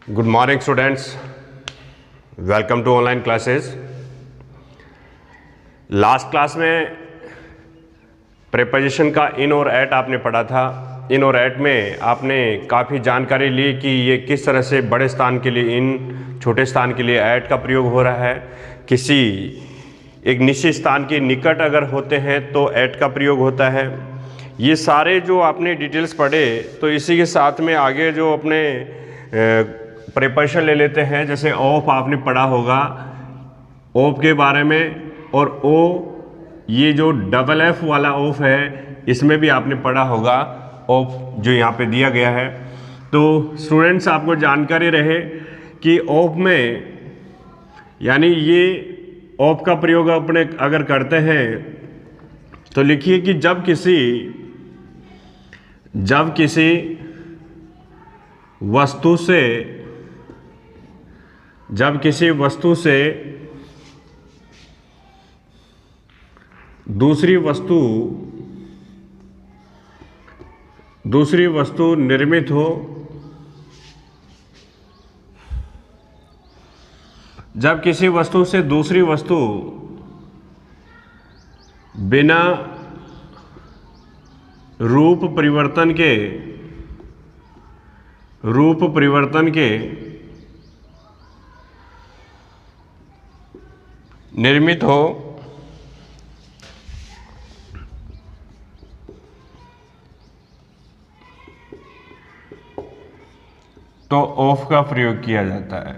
Good morning students, welcome to online classes. Last class में preposition का in और eight आपने पढ़ा था। इन और एट में आपने काफ़ी जानकारी ली कि ये किस तरह से बड़े स्थान के लिए इन, छोटे स्थान के लिए एट का प्रयोग हो रहा है। किसी एक निश्चित स्थान के निकट अगर होते हैं तो एट का प्रयोग होता है। ये सारे जो आपने डिटेल्स पढ़े, तो इसी के साथ में आगे जो अपने प्रीपोजिशन ले लेते हैं। जैसे ऑफ आपने पढ़ा होगा, ऑफ के बारे में, और ओ ये जो डबल एफ वाला ऑफ है इसमें भी आपने पढ़ा होगा ऑफ जो यहाँ पे दिया गया है। तो स्टूडेंट्स आपको जानकारी रहे कि ऑफ में यानी ये ऑफ का प्रयोग अपने अगर करते हैं तो लिखिए कि जब किसी वस्तु से दूसरी वस्तु निर्मित हो, जब किसी वस्तु से दूसरी वस्तु बिना रूप परिवर्तन के निर्मित हो तो ऑफ का प्रयोग किया जाता है।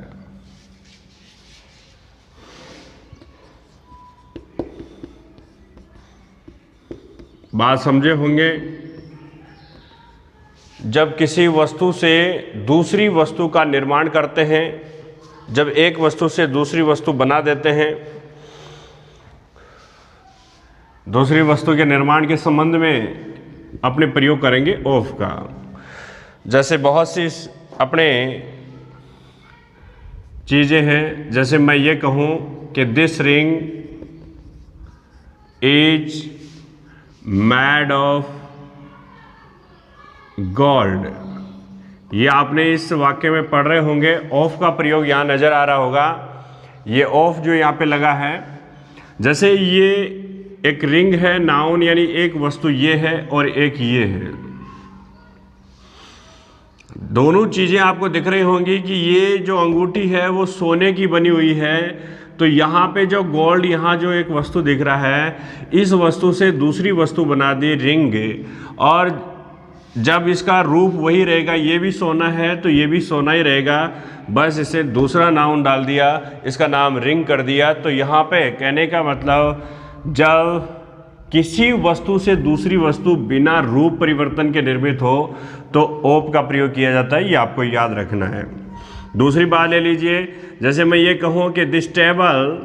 बात समझे होंगे। जब किसी वस्तु से दूसरी वस्तु का निर्माण करते हैं, जब एक वस्तु से दूसरी वस्तु बना देते हैं, दूसरी वस्तु के निर्माण के संबंध में अपने प्रयोग करेंगे ऑफ का। जैसे बहुत सी अपने चीज़ें हैं। जैसे मैं ये कहूँ कि this ring is made of gold, ये आपने इस वाक्य में पढ़ रहे होंगे। ऑफ का प्रयोग यहाँ नज़र आ रहा होगा। ये ऑफ जो यहाँ पे लगा है, जैसे ये एक रिंग है, नाउन यानी एक वस्तु ये है और एक ये है। दोनों चीज़ें आपको दिख रही होंगी कि ये जो अंगूठी है वो सोने की बनी हुई है। तो यहाँ पे जो गोल्ड, यहाँ जो एक वस्तु दिख रहा है, इस वस्तु से दूसरी वस्तु बना दी रिंग, और जब इसका रूप वही रहेगा, ये भी सोना है तो ये भी सोना ही रहेगा, बस इसे दूसरा नाउन डाल दिया, इसका नाम रिंग कर दिया। तो यहाँ पे कहने का मतलब, जब किसी वस्तु से दूसरी वस्तु बिना रूप परिवर्तन के निर्मित हो तो ऑफ का प्रयोग किया जाता है। ये आपको याद रखना है। दूसरी बात ले लीजिए। जैसे मैं ये कहूँ कि this table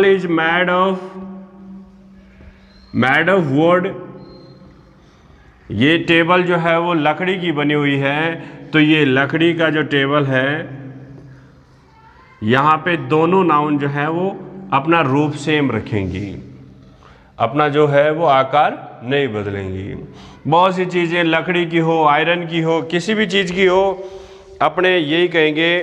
is made of would, ये टेबल जो है वो लकड़ी की बनी हुई है। तो ये लकड़ी का जो टेबल है, यहाँ पे दोनों नाउन जो है वो अपना रूप सेम रखेंगी, अपना जो है वो आकार नहीं बदलेंगी। बहुत सी चीज़ें लकड़ी की हो, आयरन की हो, किसी भी चीज़ की हो, अपने यही कहेंगे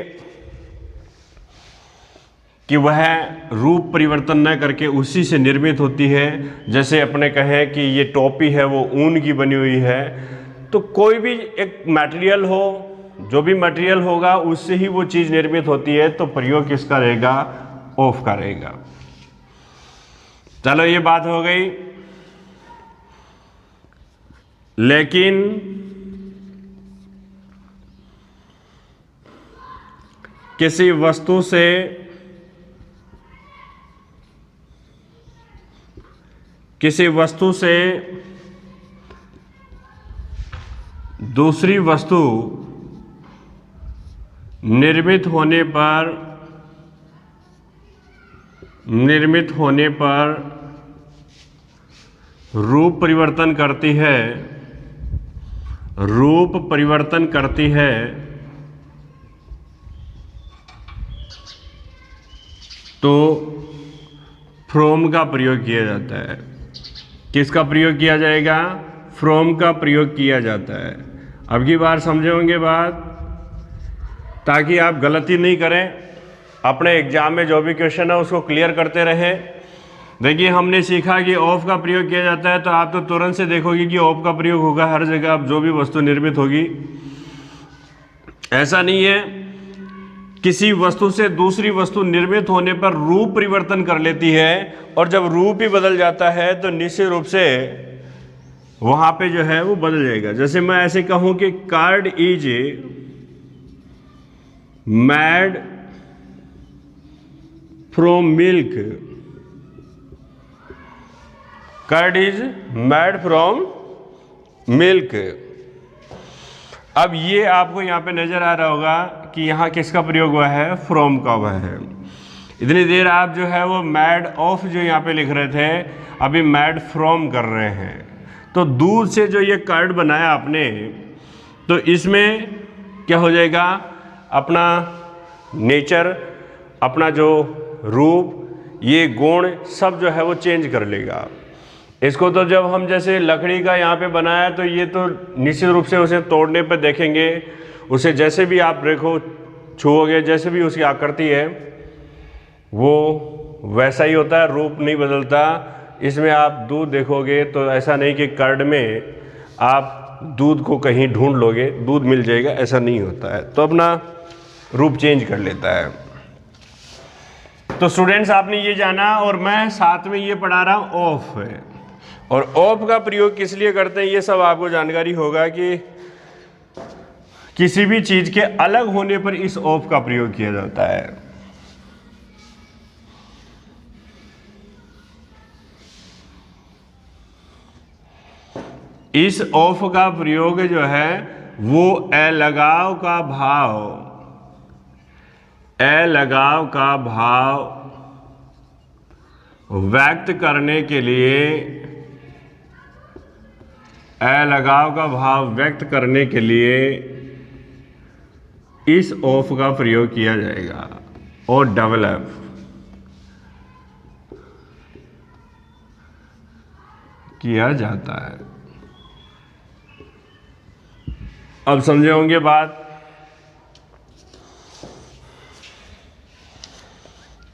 कि वह रूप परिवर्तन न करके उसी से निर्मित होती है। जैसे अपने कहें कि ये टोपी है वो ऊन की बनी हुई है। तो कोई भी एक मटेरियल हो, जो भी मटेरियल होगा उससे ही वो चीज़ निर्मित होती है। तो प्रयोग किसका रहेगा? ऑफ का रहेगा। चलो ये बात हो गई। लेकिन किसी वस्तु से दूसरी वस्तु निर्मित होने पर रूप परिवर्तन करती है, तो फ्रॉम का प्रयोग किया जाता है। किसका प्रयोग किया जाएगा? फ्रॉम का प्रयोग किया जाता है। अब की बार समझे होंगे बात। ताकि आप गलती नहीं करें, अपने एग्जाम में जो भी क्वेश्चन है उसको क्लियर करते रहें। देखिए हमने सीखा कि ऑफ का प्रयोग किया जाता है, तो आप तो तुरंत से देखोगे कि ऑफ का प्रयोग होगा हर जगह, अब जो भी वस्तु निर्मित होगी। ऐसा नहीं है, किसी वस्तु से दूसरी वस्तु निर्मित होने पर रूप परिवर्तन कर लेती है, और जब रूप ही बदल जाता है तो निश्चित रूप से वहां पे जो है वो बदल जाएगा। जैसे मैं ऐसे कहूं कि curd is made from milk, curd is made from milk. अब ये आपको यहाँ पे नजर आ रहा होगा कि यहाँ किसका प्रयोग हुआ है, फ्रॉम का हुआ है। इतनी देर आप जो है वो मैड ऑफ जो यहाँ पे लिख रहे थे, अभी मैड फ्रॉम कर रहे हैं। तो दूध से जो ये कर्ड बनाया आपने, तो इसमें क्या हो जाएगा, अपना नेचर, अपना जो रूप, ये गुण सब जो है वो चेंज कर लेगा। इसको तो जब हम जैसे लकड़ी का यहाँ पे बनाया, तो ये तो निश्चित रूप से उसे तोड़ने पे देखेंगे, उसे जैसे भी आप देखो छुओगे, जैसे भी उसकी आकृति है वो वैसा ही होता है, रूप नहीं बदलता। इसमें आप दूध देखोगे तो ऐसा नहीं कि कर्ड में आप दूध को कहीं ढूंढ लोगे, दूध मिल जाएगा, ऐसा नहीं होता है, तो अपना रूप चेंज कर लेता है। तो स्टूडेंट्स आपने ये जाना, और मैं साथ में ये पढ़ा रहा हूँ ऑफ है, और ऑफ का प्रयोग किस लिए करते हैं ये सब आपको जानकारी होगा कि किसी भी चीज के अलग होने पर इस ऑफ का प्रयोग किया जाता है। इस ऑफ का प्रयोग जो है वो अलगाव का भाव, अलगाव का भाव व्यक्त करने के लिए, अलगाव का भाव व्यक्त करने के लिए इस ऑफ का प्रयोग किया जाएगा, और डबल एफ किया जाता है। अब समझे होंगे बात।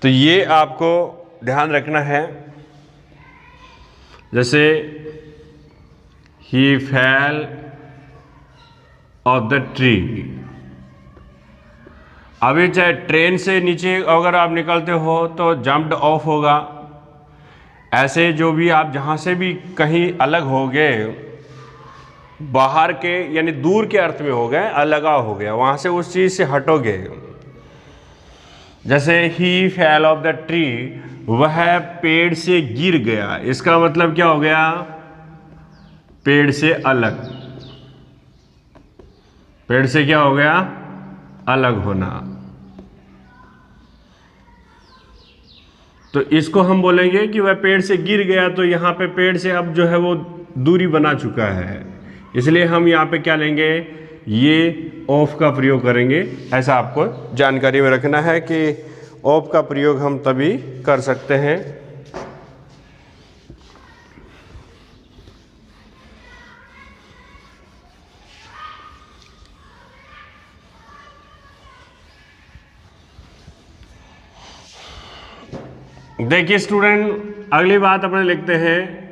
तो ये आपको ध्यान रखना है। जैसे ही फेल ऑफ द ट्री, अभी चाहे ट्रेन से नीचे अगर आप निकलते हो तो जंप्ड ऑफ होगा। ऐसे जो भी आप जहाँ से भी कहीं अलग हो गए, बाहर के यानी दूर के अर्थ में हो गए, अलगाव हो गया, वहाँ से उस चीज़ से हटोगे। जैसे ही फेल ऑफ द ट्री, वह पेड़ से गिर गया, इसका मतलब क्या हो गया, पेड़ से अलग। पेड़ से क्या हो गया, अलग होना। तो इसको हम बोलेंगे कि वह पेड़ से गिर गया, तो यहाँ पे पेड़ से अब जो है वो दूरी बना चुका है, इसलिए हम यहाँ पे क्या लेंगे, ये ऑफ का प्रयोग करेंगे। ऐसा आपको जानकारी में रखना है कि ऑफ का प्रयोग हम तभी कर सकते हैं देखिए स्टूडेंट, अगली बात अपने लिखते हैं,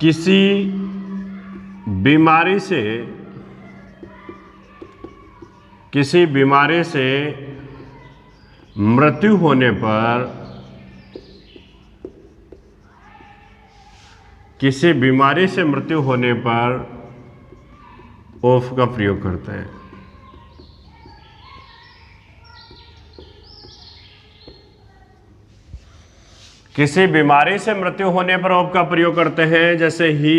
किसी बीमारी से मृत्यु होने पर, किसी बीमारी से मृत्यु होने पर ऑफ का प्रयोग करते हैं। किसी बीमारी से मृत्यु होने पर ऑफ का प्रयोग करते हैं। जैसे ही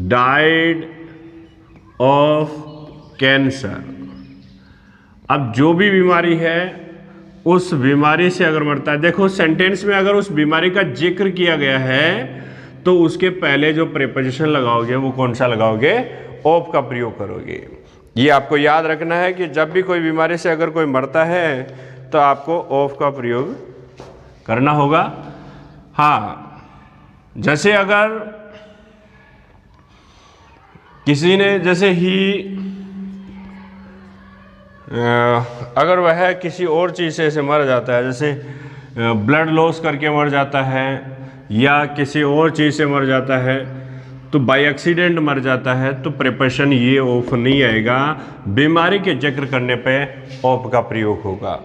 डाइड ऑफ कैंसर। अब जो भी बीमारी है उस बीमारी से अगर मरता है, देखो सेंटेंस में अगर उस बीमारी का जिक्र किया गया है तो उसके पहले जो प्रीपोजिशन लगाओगे वो कौन सा लगाओगे, ऑफ का प्रयोग करोगे। ये आपको याद रखना है कि जब भी कोई बीमारी से अगर कोई मरता है तो आपको ऑफ का प्रयोग करना होगा। हाँ, जैसे अगर किसी ने जैसे ही अगर वह किसी और चीज़ से ऐसे मर जाता है, जैसे ब्लड लॉस करके मर जाता है या किसी और चीज़ से मर जाता है, तो बाय एक्सीडेंट मर जाता है, तो प्रिपोजिशन ये ऑफ नहीं आएगा। बीमारी के जिक्र करने पे ऑफ का प्रयोग होगा।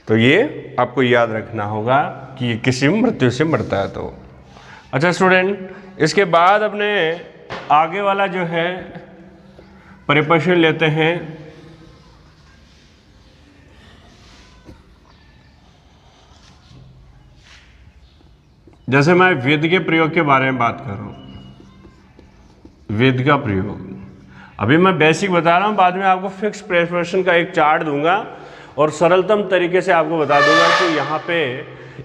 तो ये आपको याद रखना होगा कि ये किसी मृत्यु से मरता है तो। अच्छा स्टूडेंट, इसके बाद अपने आगे वाला जो है प्रिपोजिशन लेते हैं। जैसे मैं विद के प्रयोग के बारे में बात कर रहा हूं, विद का प्रयोग अभी मैं बेसिक बता रहा हूं, बाद में आपको फिक्स प्रिपोजिशन का एक चार्ट दूंगा और सरलतम तरीके से आपको बता दूंगा कि यहाँ पे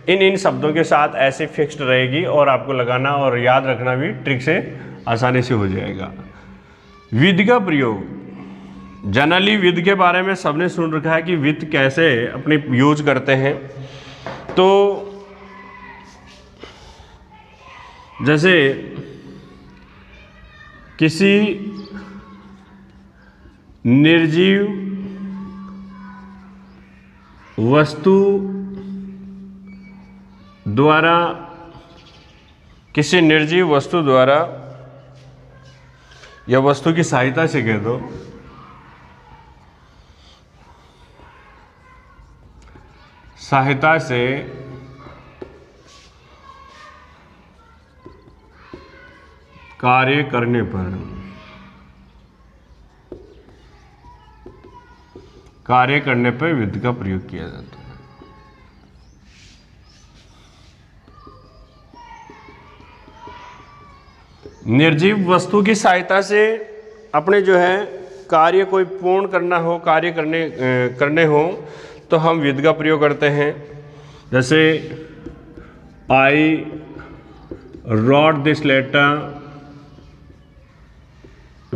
इन शब्दों के साथ ऐसे फिक्स्ड रहेगी और आपको लगाना और याद रखना भी ट्रिक से आसानी से हो जाएगा। विद का प्रयोग, जनरली विद के बारे में सबने सुन रखा है कि विद कैसे अपने यूज करते हैं। तो जैसे किसी निर्जीव वस्तु द्वारा, किसी निर्जीव वस्तु द्वारा या वस्तु की सहायता से कह दो, सहायता से कार्य करने पर, कार्य करने पर विद का प्रयोग किया जाता है। निर्जीव वस्तु की सहायता से अपने जो है कार्य कोई पूर्ण करना हो, कार्य करने हो तो हम विद का प्रयोग करते हैं। जैसे I wrote this letter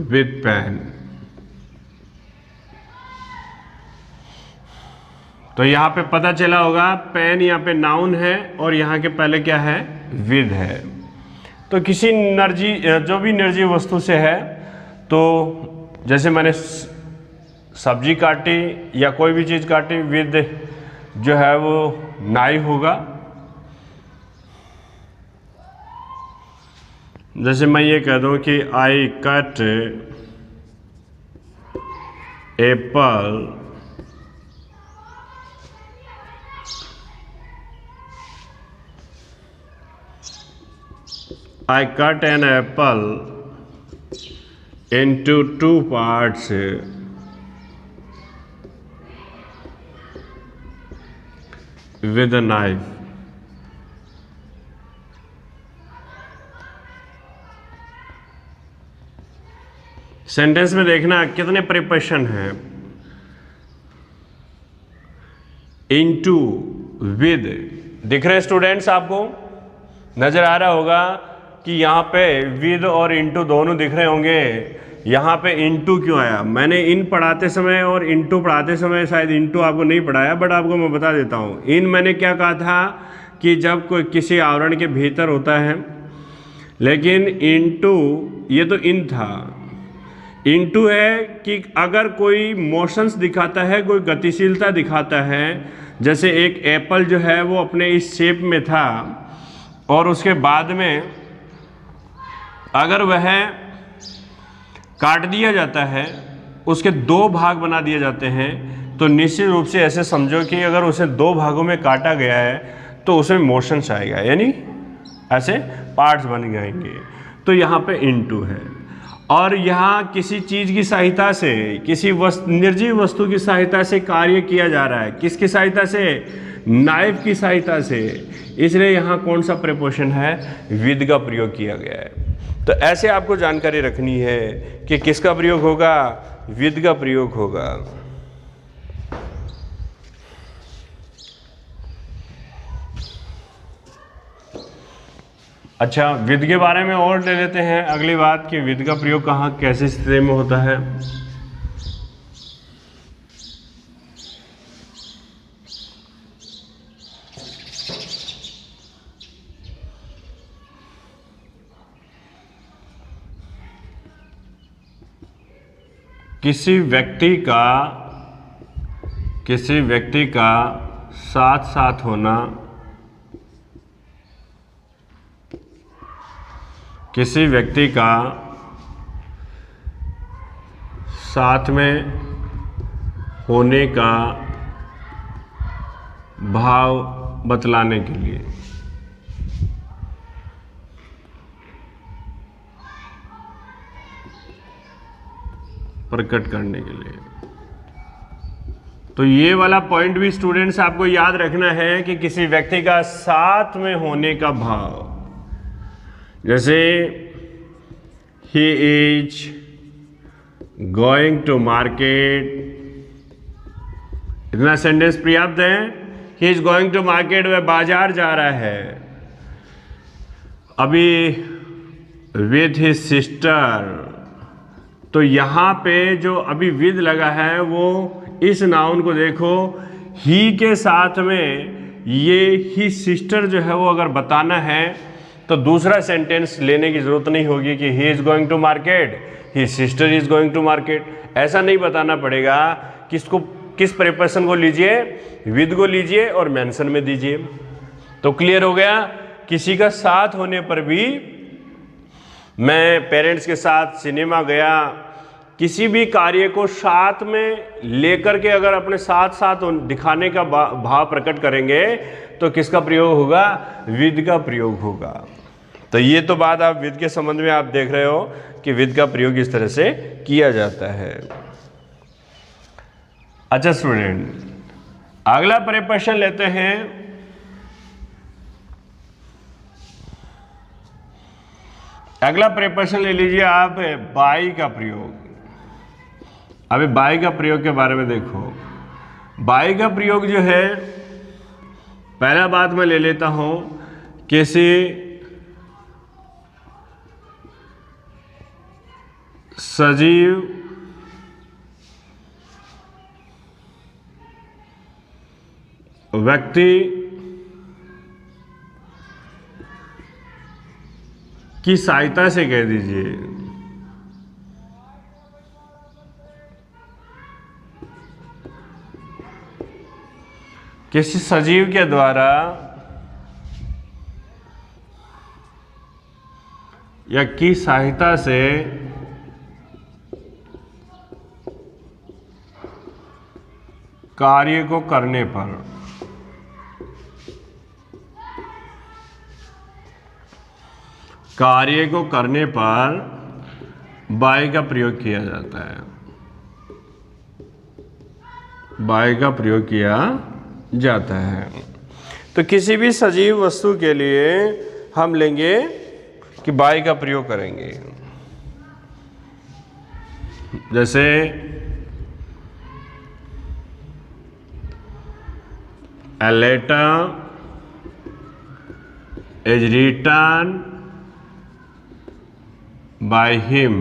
with pen, तो यहाँ पे पता चला होगा पेन यहाँ पे नाउन है और यहाँ के पहले क्या है, विद है। तो किसी जो भी निर्जीव वस्तु से है, तो जैसे मैंने सब्जी काटी या कोई भी चीज़ काटी, विद जो है वो नाइफ होगा। जैसे मैं ये कह दूं कि I cut Apple I cut an apple into 2 parts with a knife. Sentence में देखना कितने प्रिपोजिशन हैं। इनटू, विद, दिख रहे स्टूडेंट्स, आपको नजर आ रहा होगा कि यहाँ पे विद और इनटू दोनों दिख रहे होंगे। यहाँ पे इनटू क्यों आया? मैंने इन पढ़ाते समय और इनटू पढ़ाते समय शायद इनटू आपको नहीं पढ़ाया, बट आपको मैं बता देता हूँ। इन मैंने क्या कहा था कि जब कोई किसी आवरण के भीतर होता है, लेकिन इनटू ये तो इन था। इनटू है कि अगर कोई मोशंस दिखाता है, कोई गतिशीलता दिखाता है, जैसे एक एप्पल जो है वो अपने इस शेप में था और उसके बाद में अगर वह काट दिया जाता है, उसके 2 भाग बना दिए जाते हैं, तो निश्चित रूप से ऐसे समझो कि अगर उसे 2 भागों में काटा गया है तो उसमें मोशंस आएगा, यानी ऐसे पार्ट्स बन जाएंगे। तो यहाँ पे इनटू है। और यहाँ किसी चीज़ की सहायता से, किसी निर्जीव वस्तु की सहायता से कार्य किया जा रहा है। किसकी सहायता से? नाइफ की सहायता से। इसलिए यहाँ कौन सा प्रिपोजिशन है? विद का प्रयोग किया गया है। तो ऐसे आपको जानकारी रखनी है कि किसका प्रयोग होगा? विद का प्रयोग होगा। अच्छा, विद के बारे में और ले लेते हैं अगली बात कि विद का प्रयोग कहाँ कैसे स्थिति में होता है। किसी व्यक्ति का साथ साथ होना, किसी व्यक्ति का साथ में होने का भाव बतलाने के लिए, प्रकट करने के लिए। तो ये वाला पॉइंट भी स्टूडेंट्स आपको याद रखना है कि किसी व्यक्ति का साथ में होने का भाव, जैसे he is going to market, इतना सेंटेंस पर्याप्त है। He is going to market, वह बाजार जा रहा है अभी विथ हिज सिस्टर। तो यहाँ पे जो अभी विद लगा है वो इस नाउन को देखो, ही के साथ में ये ही सिस्टर जो है वो अगर बताना है तो दूसरा सेंटेंस लेने की जरूरत नहीं होगी कि he is going to market, he sister is going to market. ऐसा नहीं बताना पड़ेगा। किस प्रीपोजिशन को लीजिए, विद को लीजिए और मेंशन में दीजिए। तो क्लियर हो गया। किसी का साथ होने पर भी, मैं पेरेंट्स के साथ सिनेमा गया, किसी भी कार्य को साथ में लेकर के अगर अपने साथ साथ दिखाने का भाव प्रकट करेंगे तो किसका प्रयोग होगा, विद का प्रयोग होगा। तो ये तो बात आप विद के संबंध में आप देख रहे हो कि विद का प्रयोग इस तरह से किया जाता है। अच्छा स्टूडेंट, अगला प्रीपोजिशन लेते हैं। अगला प्रीपोजिशन ले लीजिए आप, बाई का प्रयोग। अभी बाई का प्रयोग के बारे में देखो। बाई का प्रयोग जो है, पहला बात मैं ले लेता हूं, किसी सजीव व्यक्ति की सहायता से कह दीजिए। किसी सजीव के द्वारा या की सहायता से कार्य को करने पर, कार्य को करने पर बाय का प्रयोग किया जाता है। बाय का प्रयोग किया जाता है। तो किसी भी सजीव वस्तु के लिए हम लेंगे कि बाय का प्रयोग करेंगे। जैसे a letter is written by him।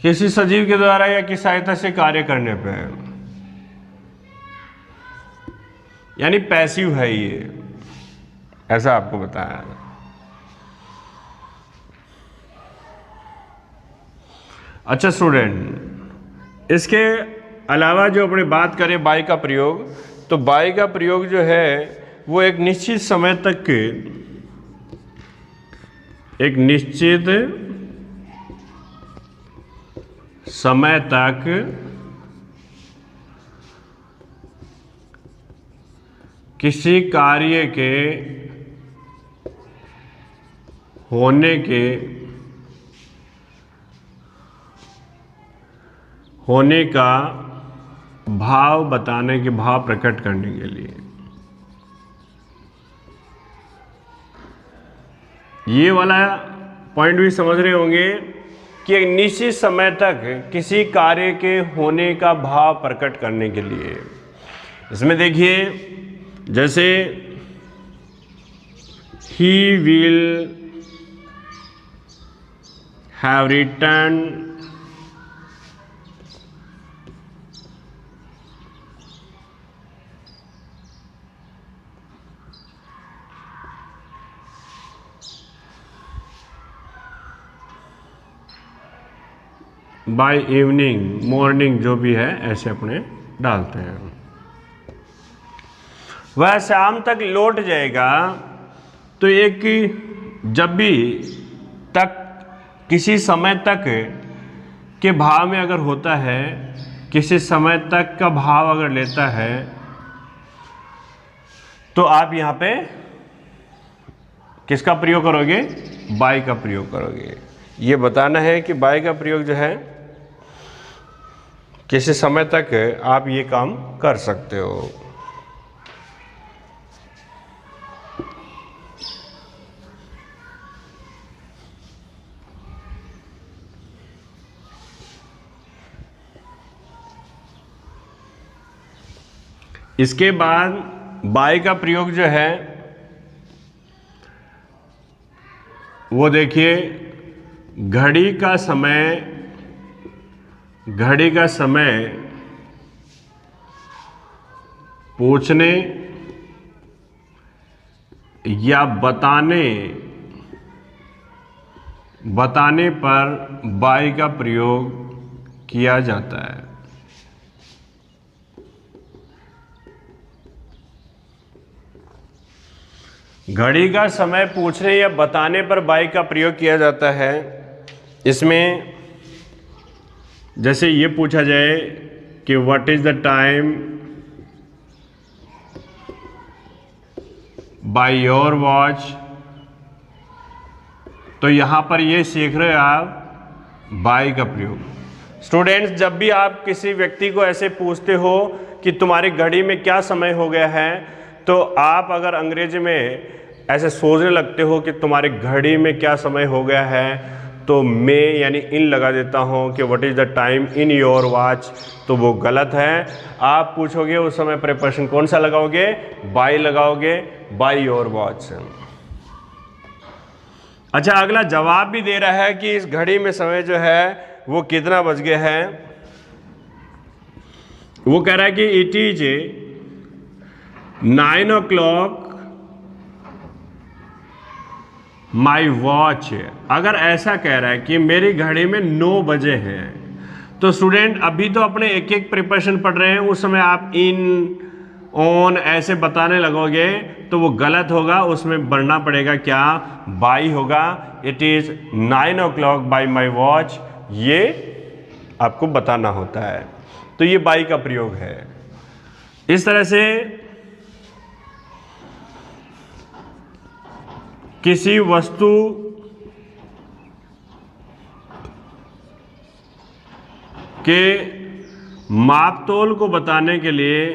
किसी सजीव के द्वारा या किसी सहायता से कार्य करने पे, यानी पैसिव है ये, ऐसा आपको बताया। अच्छा स्टूडेंट, इसके अलावा जो अपने बात करें बाय का प्रयोग, तो बाय का प्रयोग जो है वो एक निश्चित समय तक के, एक निश्चित समय तक किसी कार्य के होने का भाव बताने के, भाव प्रकट करने के लिए। ये वाला पॉइंट भी समझ रहे होंगे कि एक निश्चित समय तक किसी कार्य के होने का भाव प्रकट करने के लिए। इसमें देखिए, जैसे he will have returned by evening, morning जो भी है ऐसे अपने डालते हैं। वह शाम तक लौट जाएगा। तो एक जब भी तक किसी समय तक के भाव में अगर होता है, किसी समय तक का भाव अगर लेता है, तो आप यहाँ पे किसका प्रयोग करोगे? बाय का प्रयोग करोगे। ये बताना है कि बाय का प्रयोग जो है किसी समय तक आप ये काम कर सकते हो। इसके बाद बाय का प्रयोग जो है वो देखिए, घड़ी का समय पूछने या बताने पर बाय का प्रयोग किया जाता है। घड़ी का समय पूछने या बताने पर बाय का प्रयोग किया जाता है। इसमें जैसे ये पूछा जाए कि what is the time by your watch, तो यहां पर ये सीख रहे हो आप बाय का प्रयोग। स्टूडेंट्स, जब भी आप किसी व्यक्ति को ऐसे पूछते हो कि तुम्हारी घड़ी में क्या समय हो गया है, तो आप अगर अंग्रेजी में ऐसे सोचने लगते हो कि तुम्हारी घड़ी में क्या समय हो गया है, तो मैं यानी इन लगा देता हूँ कि what is the time in your watch, तो वो गलत है। आप पूछोगे उस समय प्रीपोजिशन कौन सा लगाओगे? बाय लगाओगे, बाय योर वॉच। अच्छा, अगला जवाब भी दे रहा है कि इस घड़ी में समय जो है वो कितना बज गया है। वो कह रहा है कि it is 9 o'clock my watch. अगर ऐसा कह रहा है कि मेरी घड़ी में 9 बजे हैं, तो स्टूडेंट अभी तो अपने एक एक प्रिपरेशन पढ़ रहे हैं, उस समय आप इन ऑन ऐसे बताने लगोगे तो वो गलत होगा। उसमें बढ़ना पड़ेगा क्या? बाय होगा। It is 9 o'clock bye my watch, ये आपको बताना होता है। तो ये बाय का प्रयोग है। इस तरह से किसी वस्तु के मापतोल को बताने के लिए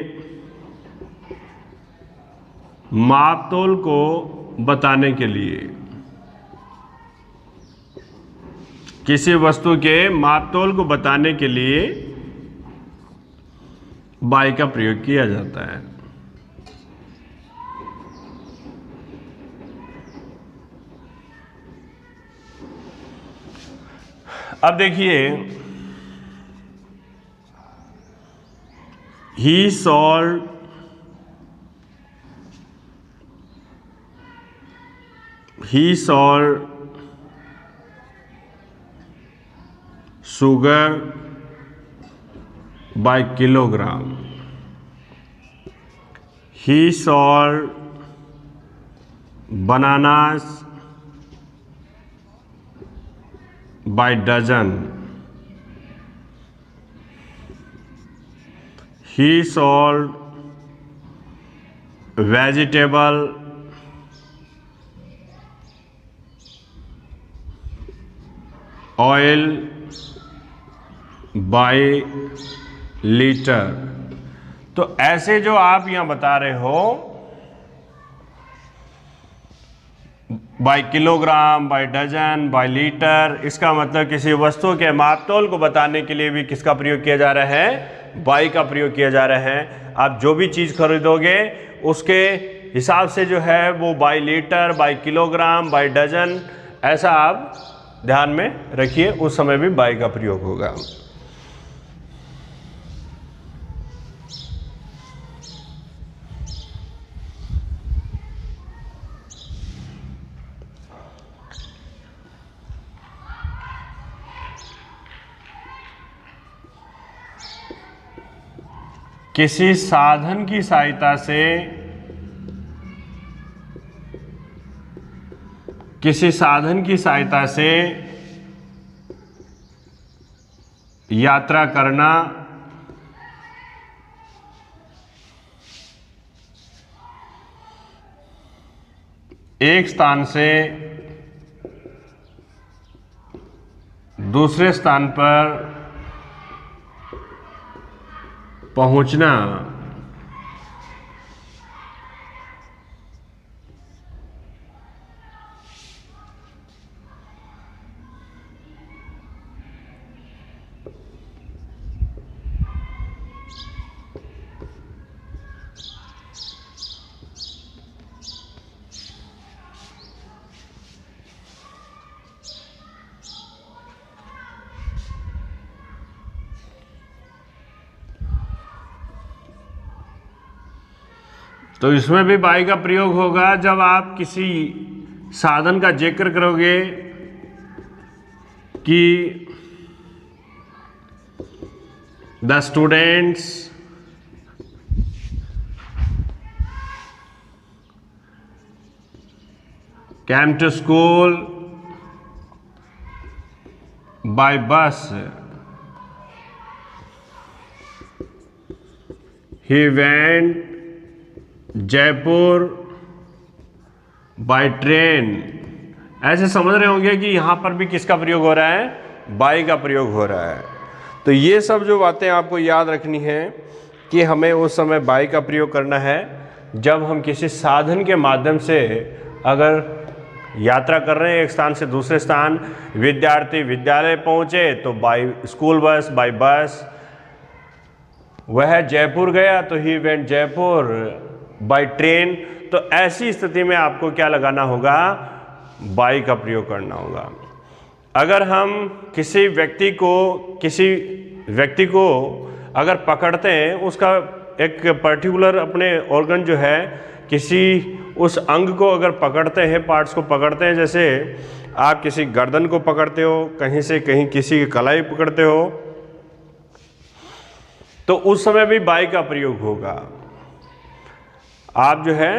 किसी वस्तु के मापतोल को बताने के लिए बाय का प्रयोग किया जाता है। अब देखिए, ही solved sugar by kilogram. He sold bananas by dozen. He sold vegetable oil by litre. तो ऐसे जो आप यहां बता रहे हो by kilogram, by dozen, by litre, इसका मतलब किसी वस्तु के मापतोल को बताने के लिए भी किसका प्रयोग किया जा रहा है? बाय का प्रयोग किया जा रहा है। आप जो भी चीज़ खरीदोगे उसके हिसाब से जो है वो by litre, by kilogram, by dozen, ऐसा आप ध्यान में रखिए। उस समय भी बाय का प्रयोग होगा। किसी साधन की सहायता से, किसी साधन की सहायता से यात्रा करना, एक स्थान से दूसरे स्थान पर पहुंचना। तो इसमें भी बाई का प्रयोग होगा जब आप किसी साधन का जिक्र करोगे कि the students came to school by bus. He went Jaipur by train. ऐसे समझ रहे होंगे कि यहाँ पर भी किसका प्रयोग हो रहा है, बाई का प्रयोग हो रहा है। तो ये सब जो बातें आपको याद रखनी है कि हमें उस समय बाई का प्रयोग करना है जब हम किसी साधन के माध्यम से अगर यात्रा कर रहे हैं एक स्थान से दूसरे स्थान। विद्यार्थी विद्यालय पहुँचे तो by school bus, by bus. वह जयपुर गया तो he went Jaipur by train. तो ऐसी स्थिति में आपको क्या लगाना होगा, बाई का प्रयोग करना होगा। अगर हम किसी व्यक्ति को अगर पकड़ते हैं, उसका एक पर्टिकुलर अपने ऑर्गन जो है, किसी उस अंग को अगर पकड़ते हैं, पार्ट्स को पकड़ते हैं, जैसे आप किसी गर्दन को पकड़ते हो, कहीं से कहीं किसी की कलाई पकड़ते हो, तो उस समय भी बाई का प्रयोग होगा। आप जो है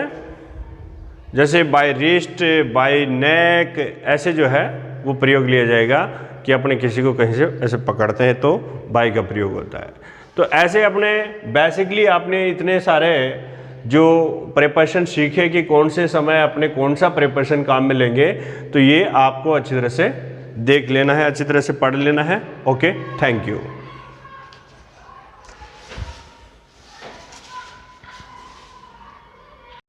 जैसे बाय रिस्ट, बाय नेक, ऐसे जो है वो प्रयोग लिया जाएगा कि अपने किसी को कहीं से ऐसे पकड़ते हैं तो बाई का प्रयोग होता है। तो ऐसे अपने बेसिकली आपने इतने सारे जो प्रिपरेशन सीखे कि कौन से समय अपने कौन सा प्रिपरेशन काम में लेंगे, तो ये आपको अच्छी तरह से देख लेना है, अच्छी तरह से पढ़ लेना है। Okay, thank you.